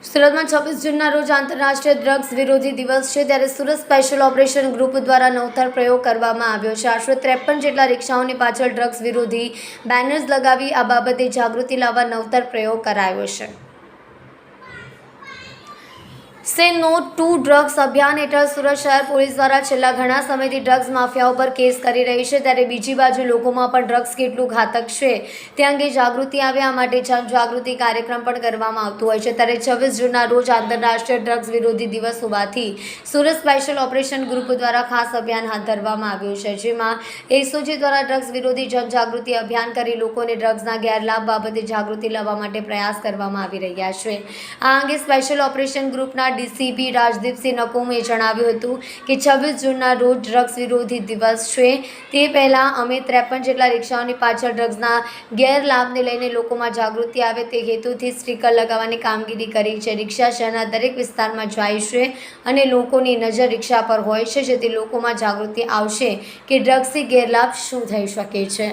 સુરતમાં 26 જૂનના રોજ આંતરરાષ્ટ્રીય ડ્રગ્સ વિરોધી દિવસ છે, ત્યારે સુરત સ્પેશિયલ ઓપરેશન ગ્રુપ દ્વારા નવતર પ્રયોગ કરવામાં આવ્યો છે। આશરે 53 જેટલા રિક્ષાઓની પાછળ ડ્રગ્સ વિરોધી બેનર્સ લગાવી આ બાબતે જાગૃતિ લાવવા નવતર પ્રયોગ કરાયો છે। સે નો ટુ ડ્રગ્સ અભિયાન હેઠળ સુરત શહેર પોલીસ દ્વારા છેલ્લા ઘણા સમયથી ડ્રગ્સ માફિયાઓ પર કેસ કરી રહી છે, ત્યારે બીજી બાજુ લોકોમાં પણ ડ્રગ્સ કેટલું ઘાતક છે તે અંગે જાગૃતિ આવે આ માટે જનજાગૃતિ કાર્યક્રમ પણ કરવામાં આવતું હોય છે। ત્યારે 26 જૂનના રોજ આંતરરાષ્ટ્રીય ડ્રગ્સ વિરોધી દિવસ હોવાથી સુરત સ્પેશિયલ ઓપરેશન ગ્રુપ દ્વારા ખાસ અભિયાન હાથ ધરવામાં આવ્યું છે, જેમાં એસઓજી દ્વારા ડ્રગ્સ વિરોધી જનજાગૃતિ અભિયાન કરી લોકોને ડ્રગ્સના ગેરલાભ બાબતે જાગૃતિ લાવવા માટે પ્રયાસ કરવામાં આવી રહ્યા છે। આ અંગે સ્પેશિયલ ઓપરેશન ગ્રુપના ડીસીપી રાજદીપસિંહ નકુમે જણાવ્યું હતું કે 26 જૂનના રોજ ડ્રગ્સ વિરોધી દિવસ છે, તે પહેલાં અમે 53 જેટલા રિક્ષાઓની પાછળ ડ્રગ્સના ગેરલાભને લઈને લોકોમાં જાગૃતિ આવે તે હેતુથી સ્ટીકર લગાવવાની કામગીરી કરી છે। રિક્ષા શહેરના દરેક વિસ્તારમાં જાય છે અને લોકોની નજર રિક્ષા પર હોય છે, જેથી લોકોમાં જાગૃતિ આવશે કે ડ્રગ્સથી ગેરલાભ શું થઈ શકે છે।